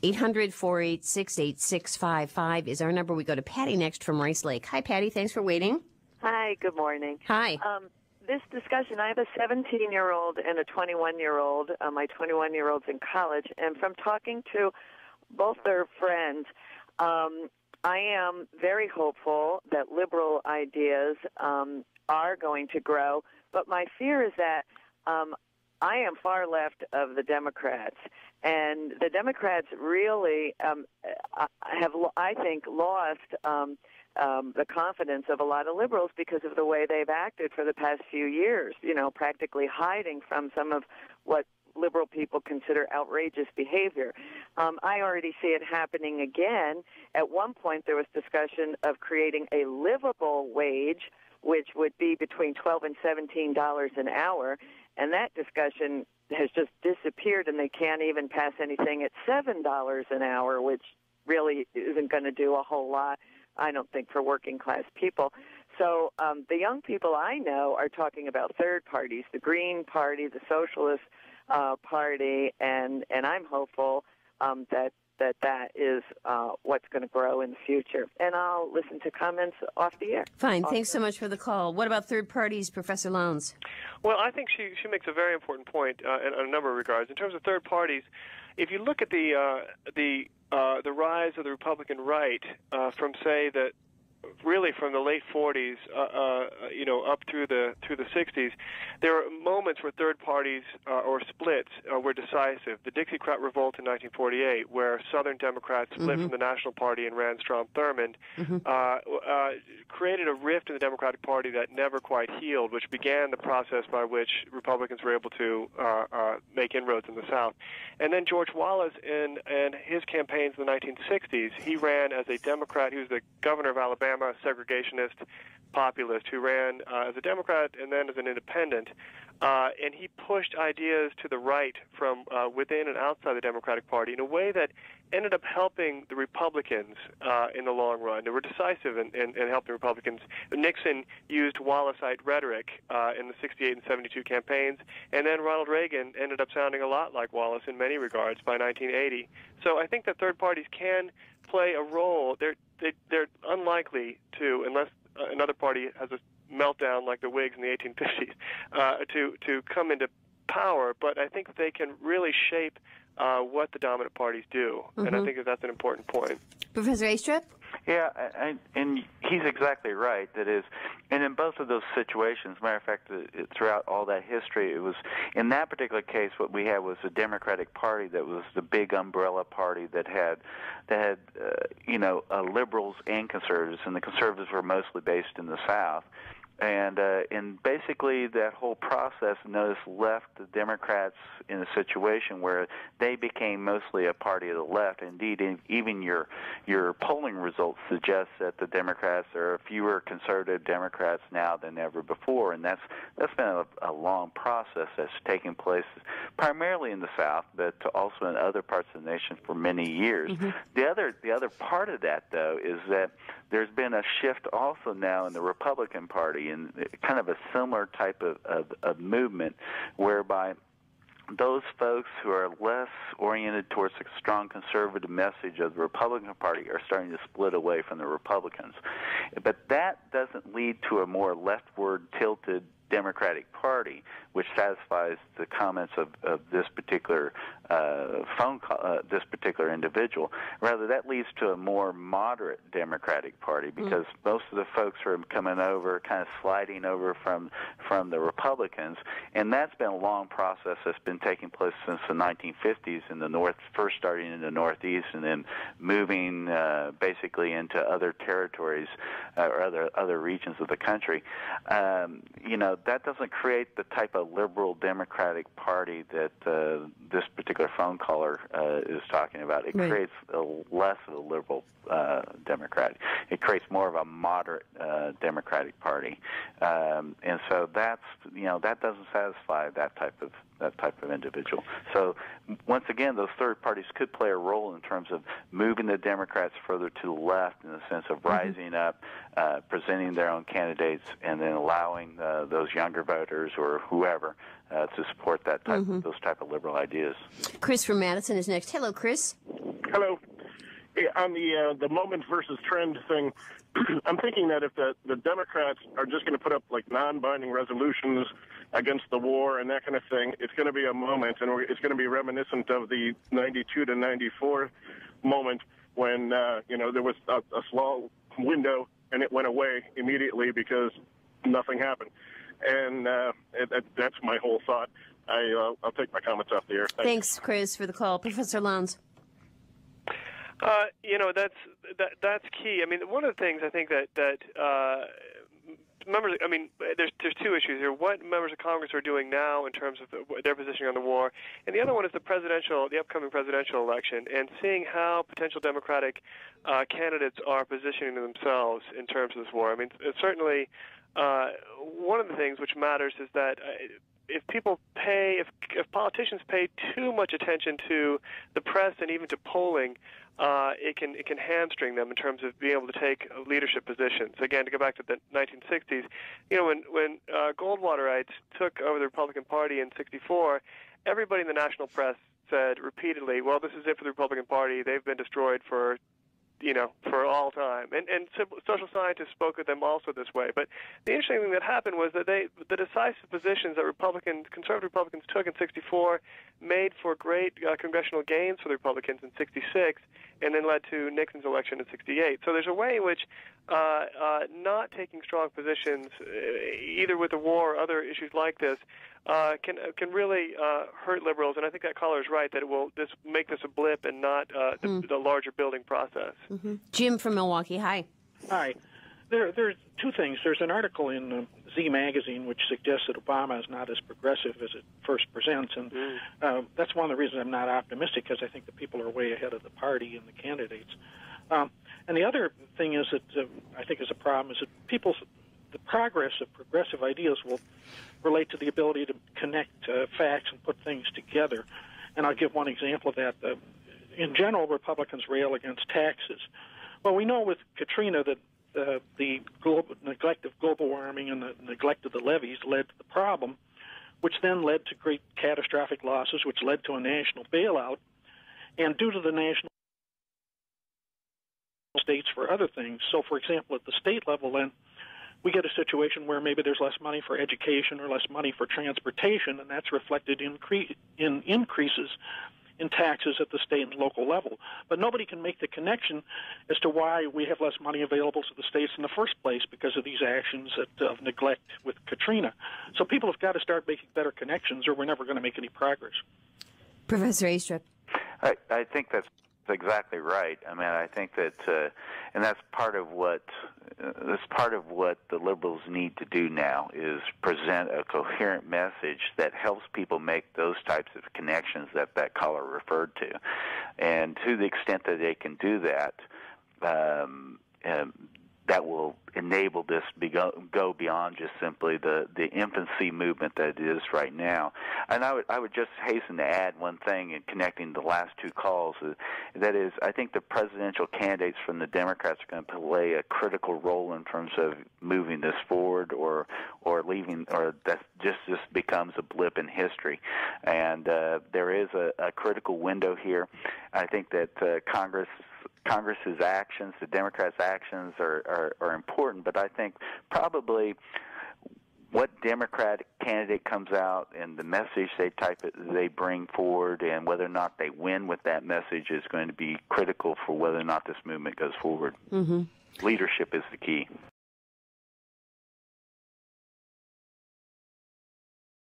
800-486-8655 is our number. We go to Patty next from Rice Lake. Hi, Patty. Thanks for waiting. Hi, good morning. Hi. This discussion, I have a 17-year-old and a 21-year-old. My 21-year-old's in college, and from talking to both their friends, I am very hopeful that liberal ideas are going to grow, but my fear is that I am far left of the Democrats, and the Democrats really have, I think, lost the confidence of a lot of liberals because of the way they've acted for the past few years, practically hiding from some of what liberal people consider outrageous behavior. I already see it happening again. At one point, there was discussion of creating a livable wage, which would be between $12 and $17 an hour, and that discussion has just disappeared, and they can't even pass anything at $7 an hour, which really isn't going to do a whole lot, I don't think, for working-class people. So the young people I know are talking about third parties, the Green Party, the Socialist Party, and I'm hopeful that is what's going to grow in the future. And I'll listen to comments off the air. Fine. Thanks so much for the call. What about third parties, Professor Lowndes? Well, I think she makes a very important point in a number of regards. In terms of third parties, if you look at the rise of the Republican right from, say, really from the late 40s, up through the 60s, there were moments where third parties or splits were decisive. The Dixiecrat Revolt in 1948, where Southern Democrats split from the National Party and ran Strom Thurmond, created a rift in the Democratic Party that never quite healed, which began the process by which Republicans were able to make inroads in the South. And then George Wallace, in his campaigns in the 1960s, he ran as a Democrat. He was the governor of Alabama, a segregationist populist who ran as a Democrat and then as an independent, and he pushed ideas to the right from within and outside the Democratic Party in a way that ended up helping the Republicans in the long run. They were decisive in helping Republicans. Nixon used Wallaceite rhetoric in the 68 and 72 campaigns, and then Ronald Reagan ended up sounding a lot like Wallace in many regards by 1980. So I think that third parties can play a role. They're unlikely to, unless another party has a meltdown like the Whigs in the 1850s, to come into power. But I think they can really shape what the dominant parties do, and I think that's an important point. Professor Aistrup? Yeah, and he's exactly right. That is, and in both of those situations, matter of fact, throughout all that history, it was in that particular case what we had was the Democratic Party that was the big umbrella party that had liberals and conservatives, and the conservatives were mostly based in the South. And basically that whole process, notice, left the Democrats in a situation where they became mostly a party of the left. Indeed, even your polling results suggest that the Democrats, there are fewer conservative Democrats now than ever before, and that's been a long process that's taken place primarily in the South, but also in other parts of the nation for many years. The other part of that, though, is that there's been a shift also now in the Republican Party, and kind of a similar type of movement whereby those folks who are less oriented towards a strong conservative message of the Republican Party are starting to split away from the Republicans. But that doesn't lead to a more leftward tilted Democratic Party, which satisfies the comments of this particular phone call, this particular individual. Rather, that leads to a more moderate Democratic Party, because most of the folks are coming over, kind of sliding over from the Republicans, and that's been a long process that's been taking place since the 1950s in the North, first starting in the Northeast and then moving basically into other territories or other regions of the country. That doesn't create the type of liberal Democratic Party that this particular phone caller is talking about. It creates less of a liberal Democrat. It creates more of a moderate Democratic Party, and so that doesn't satisfy that type of individual. So once again, those third parties could play a role in terms of moving the Democrats further to the left in the sense of rising up, presenting their own candidates, and then allowing those younger voters or whoever to support that type, those type of liberal ideas. Chris from Madison is next. Hello, Chris. Hello. On the moment versus trend thing, I'm thinking that if the Democrats are just going to put up like non-binding resolutions against the war and that kind of thing, it's going to be a moment, and it's going to be reminiscent of the 92 to 94 moment when there was a small window and it went away immediately because nothing happened. And that's my whole thought. I'll take my comments off the air. Thanks, Chris, for the call. Professor Lowndes. That's key. I mean, one of the things I think that members, I mean, there's two issues here. What members of Congress are doing now in terms of their positioning on the war, and the other one is the upcoming presidential election, and seeing how potential Democratic candidates are positioning themselves in terms of this war. I mean, certainly one of the things which matters is that if politicians pay too much attention to the press and even to polling, it can hamstring them in terms of being able to take leadership positions. Again, to go back to the 1960s, when Goldwaterites took over the Republican Party in '64, everybody in the national press said repeatedly, "Well, this is it for the Republican Party. They've been destroyed for all time." And social scientists spoke of them also this way. But the interesting thing that happened was that the decisive positions that conservative Republicans took in '64 made for great congressional gains for the Republicans in '66, and then led to Nixon's election in '68. So there's a way in which not taking strong positions, either with the war or other issues like this, can really hurt liberals. And I think that caller is right, that it will make this a blip and not the larger building process. Jim from Milwaukee. Hi. Hi. There's two things. There's an article in Z Magazine which suggests that Obama is not as progressive as it first presents, and that's one of the reasons I'm not optimistic, because I think the people are way ahead of the party and the candidates. And the other thing is that I think is a problem is that the progress of progressive ideas will relate to the ability to connect facts and put things together. And I'll give one example of that. In general, Republicans rail against taxes. Well, we know with Katrina that the neglect of global warming and the neglect of the levees led to the problem, which then led to great catastrophic losses, which led to a national bailout. And due to the national states for other things, so for example, at the state level, then we get a situation where maybe there's less money for education or less money for transportation, and that's reflected in increases in taxes at the state and local level. But nobody can make the connection as to why we have less money available to the states in the first place because of these actions of neglect with Katrina. So people have got to start making better connections, or we're never going to make any progress. Professor Aistrup. I think that's exactly right. I mean, I think that, and that's part of what the liberals need to do now, is present a coherent message that helps people make those types of connections that caller referred to, and to the extent that they can do that, that will enable this go beyond just simply the infancy movement that it is right now. And I would just hasten to add one thing in connecting the last two calls. That is, I think the presidential candidates from the Democrats are going to play a critical role in terms of moving this forward, or leaving, or that just becomes a blip in history. And there is a critical window here. I think that Congress's actions, the Democrats' actions are important, but I think probably what Democratic candidate comes out and the message they bring forward, and whether or not they win with that message, is going to be critical for whether or not this movement goes forward. Leadership is the key.